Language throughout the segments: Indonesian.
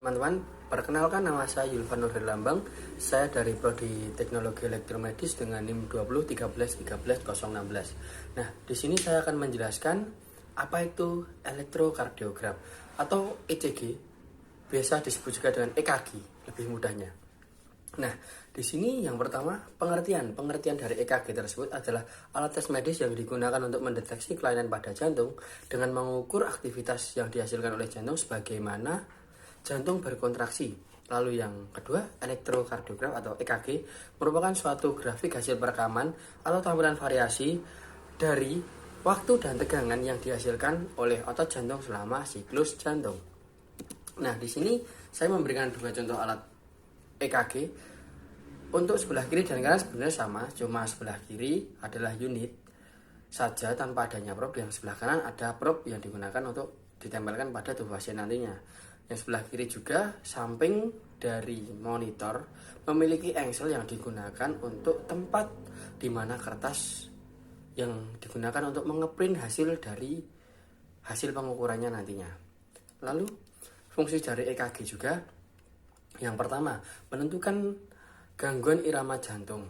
Teman-teman, perkenalkan nama saya Yulvan Nurdin Lambang. Saya dari Prodi Teknologi Elektromedis dengan NIM 2013131016. Nah, di sini saya akan menjelaskan apa itu elektrokardiogram atau ECG, biasa disebut juga dengan EKG lebih mudahnya. Nah, di sini yang pertama pengertian dari EKG tersebut adalah alat tes medis yang digunakan untuk mendeteksi kelainan pada jantung dengan mengukur aktivitas yang dihasilkan oleh jantung sebagaimana jantung berkontraksi. Lalu yang kedua, elektrokardiogram atau EKG merupakan suatu grafik hasil perekaman atau tampilan variasi dari waktu dan tegangan yang dihasilkan oleh otot jantung selama siklus jantung. Nah, di sini saya memberikan dua contoh alat EKG. Untuk sebelah kiri dan kanan sebenarnya sama, cuma sebelah kiri adalah unit saja tanpa adanya probe. Yang sebelah kanan ada probe yang digunakan untuk ditempelkan pada tubuh pasien nantinya. Yang sebelah kiri juga samping dari monitor memiliki engsel yang digunakan untuk tempat di mana kertas yang digunakan untuk mengeprint hasil dari hasil pengukurannya nantinya. Lalu fungsi dari EKG juga yang pertama menentukan gangguan irama jantung.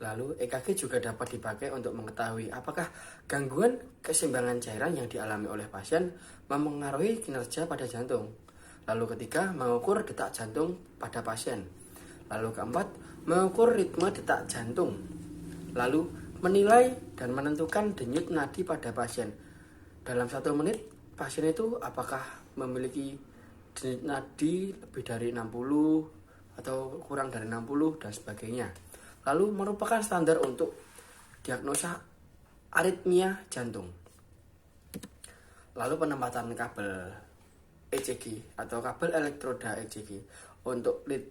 Lalu EKG juga dapat dipakai untuk mengetahui apakah gangguan keseimbangan cairan yang dialami oleh pasien memengaruhi kinerja pada jantung. Lalu ketiga, mengukur detak jantung pada pasien. Lalu keempat, mengukur ritme detak jantung. Lalu menilai dan menentukan denyut nadi pada pasien. Dalam 1 menit, pasien itu apakah memiliki denyut nadi lebih dari 60 atau kurang dari 60 dan sebagainya. Lalu merupakan standar untuk diagnosa aritmia jantung. Lalu penempatan kabel ECG atau kabel elektroda ECG untuk lead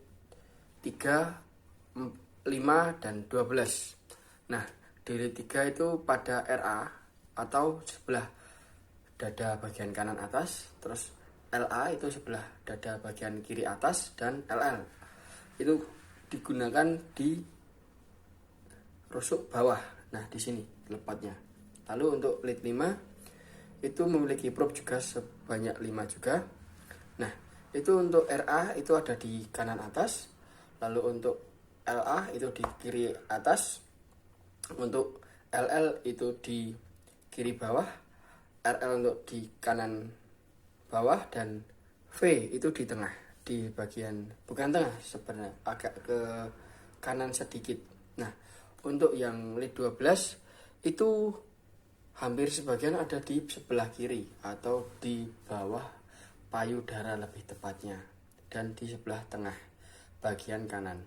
3, 5, dan 12. Nah, di lead 3 itu pada RA atau sebelah dada bagian kanan atas, terus LA itu sebelah dada bagian kiri atas, dan LL itu digunakan di rusuk bawah. Nah, di sini lepatnya. Lalu untuk lead 5 itu memiliki probe juga sebanyak 5 juga. Nah, itu untuk RA itu ada di kanan atas. Lalu untuk LA itu di kiri atas. Untuk LL itu di kiri bawah. RL untuk di kanan bawah. Dan V itu di tengah, di bagian bukan tengah sebenarnya, agak ke kanan sedikit. Nah, untuk yang lead 12 itu hampir sebagian ada di sebelah kiri atau di bawah payudara lebih tepatnya, dan di sebelah tengah bagian kanan.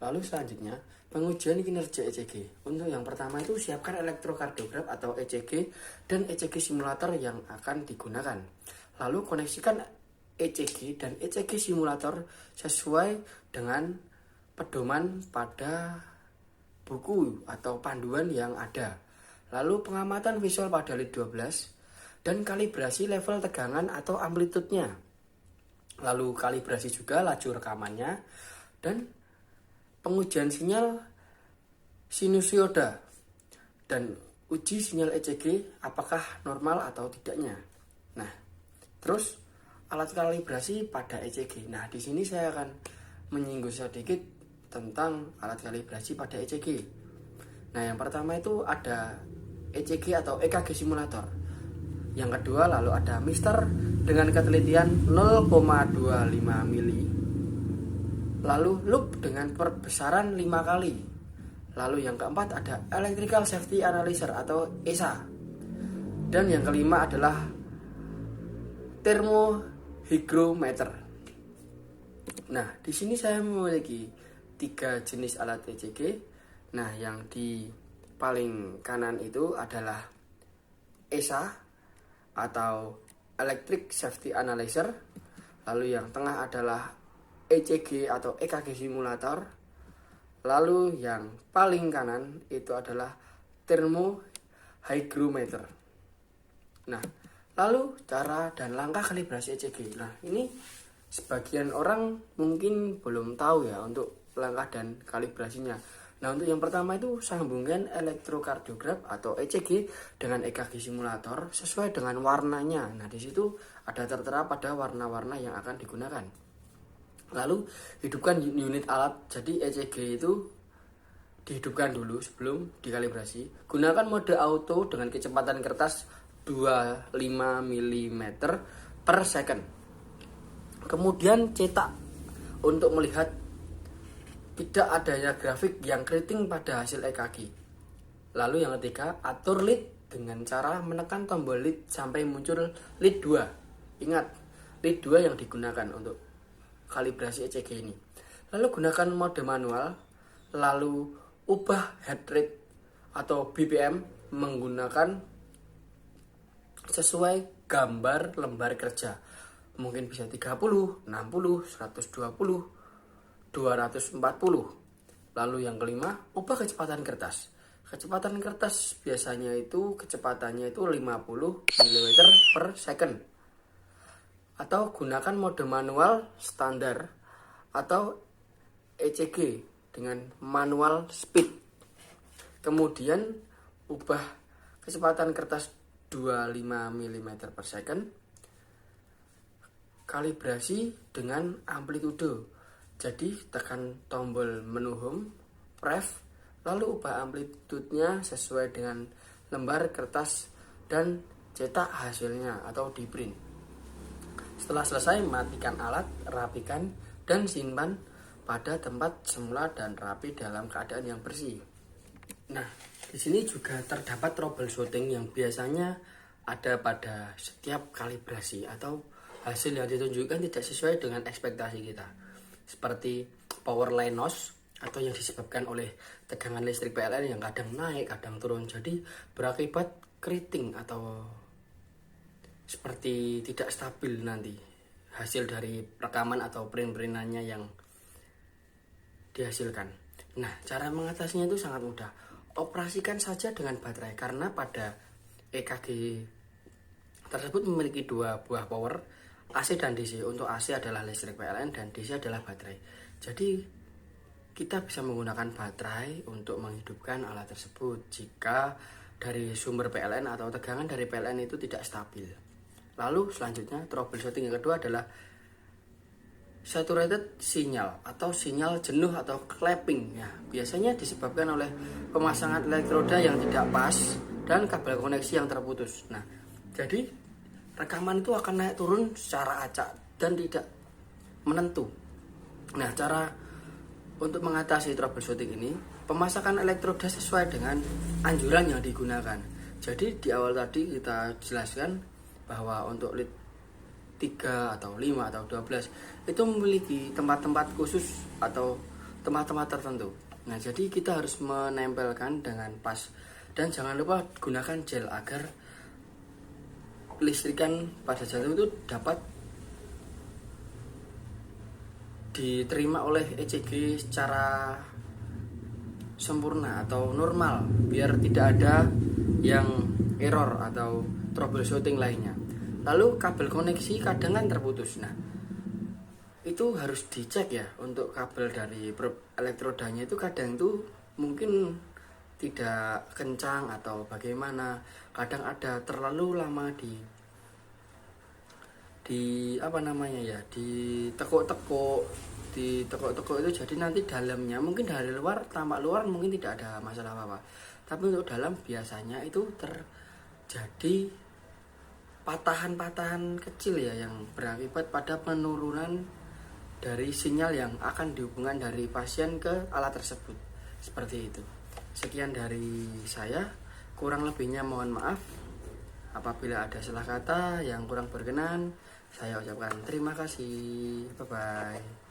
Lalu selanjutnya pengujian kinerja ECG. Untuk yang pertama itu siapkan elektrokardiogram atau ECG dan ECG simulator yang akan digunakan. Lalu koneksikan ECG dan ECG simulator sesuai dengan pedoman pada buku atau panduan yang ada. Lalu pengamatan visual pada lead 12 dan kalibrasi level tegangan atau amplitudenya. Lalu kalibrasi juga laju rekamannya dan pengujian sinyal sinusoida dan uji sinyal ECG apakah normal atau tidaknya. Nah, terus alat kalibrasi pada ECG. Nah, di sini saya akan menyinggung sedikit tentang alat kalibrasi pada ECG. Nah, yang pertama itu ada ECG atau EKG simulator. Yang kedua lalu ada Mister dengan ketelitian 0,25 mili. Lalu loop dengan perbesaran 5 kali. Lalu yang keempat ada Electrical Safety Analyzer atau ESA. Dan yang kelima adalah thermohygrometer. Nah, di sini saya memiliki 3 jenis alat ECG. Nah, yang di paling kanan itu adalah ESA atau Electric Safety Analyzer. Lalu yang tengah adalah ECG atau EKG simulator. Lalu yang paling kanan itu adalah thermohygrometer. Nah, lalu cara dan langkah kalibrasi ECG. Nah, ini sebagian orang mungkin belum tahu ya untuk langkah dan kalibrasinya. Nah, untuk yang pertama itu sambungkan elektrokardiogram atau ECG dengan EKG simulator sesuai dengan warnanya. Nah, di situ ada tertera pada warna-warna yang akan digunakan. Lalu hidupkan unit alat. Jadi ECG itu dihidupkan dulu sebelum dikalibrasi. Gunakan mode auto dengan kecepatan kertas 25 mm per second. Kemudian cetak untuk melihat tidak adanya grafik yang keriting pada hasil EKG. Lalu yang ketiga, atur lead dengan cara menekan tombol lead sampai muncul lead 2. Ingat, lead 2 yang digunakan untuk kalibrasi ECG ini. Lalu gunakan mode manual, lalu ubah heart rate atau BPM menggunakan sesuai gambar lembar kerja. Mungkin bisa 30, 60, 120, 240. Lalu yang kelima, ubah kecepatan kertas. Kecepatan kertas biasanya itu kecepatannya itu 50 mm per second. Atau gunakan mode manual standar atau ECG dengan manual speed. Kemudian ubah kecepatan kertas 25 mm per second. Kalibrasi dengan amplitude. Jadi tekan tombol menu home, pref, lalu ubah amplitudenya sesuai dengan lembar kertas dan cetak hasilnya atau di print. Setelah selesai, matikan alat, rapikan dan simpan pada tempat semula dan rapi dalam keadaan yang bersih. Nah, di sini juga terdapat troubleshooting yang biasanya ada pada setiap kalibrasi atau hasil yang ditunjukkan tidak sesuai dengan ekspektasi kita. Seperti power line loss atau yang disebabkan oleh tegangan listrik PLN yang kadang naik, kadang turun. Jadi berakibat keriting atau seperti tidak stabil nanti hasil dari rekaman atau print-printannya yang dihasilkan. Nah, cara mengatasinya itu sangat mudah. Operasikan saja dengan baterai karena pada EKG tersebut memiliki dua buah power, AC dan DC. Untuk AC adalah listrik PLN dan DC adalah baterai. Jadi kita bisa menggunakan baterai untuk menghidupkan alat tersebut jika dari sumber PLN atau tegangan dari PLN itu tidak stabil. Lalu selanjutnya troubleshooting yang kedua adalah saturated sinyal atau sinyal jenuh atau clapping. Ya, biasanya disebabkan oleh pemasangan elektroda yang tidak pas dan kabel koneksi yang terputus. Nah, jadi rekaman itu akan naik turun secara acak dan tidak menentu. Nah, cara untuk mengatasi troubleshooting ini, pemasangan elektroda sesuai dengan anjuran yang digunakan. Jadi di awal tadi kita jelaskan bahwa untuk lead 3 atau 5 atau 12 itu memiliki tempat-tempat khusus atau tempat-tempat tertentu. Nah, jadi kita harus menempelkan dengan pas dan jangan lupa gunakan gel agar listrikan pada jantung itu dapat diterima oleh ECG secara sempurna atau normal biar tidak ada yang error atau troubleshooting lainnya. Lalu kabel koneksi kadang kan terputus. Nah, itu harus dicek ya untuk kabel dari elektrodanya itu kadang itu mungkin tidak kencang atau bagaimana. Kadang ada terlalu lama di tekuk-tekuk itu, jadi nanti dalamnya mungkin dari luar, tampak luar mungkin tidak ada masalah apa-apa, tapi untuk dalam biasanya itu terjadi patahan-patahan kecil ya yang berakibat pada penurunan dari sinyal yang akan dihubungkan dari pasien ke alat tersebut. Seperti itu. Sekian dari saya, kurang lebihnya mohon maaf apabila ada salah kata yang kurang berkenan. Saya ucapkan terima kasih. Bye-bye.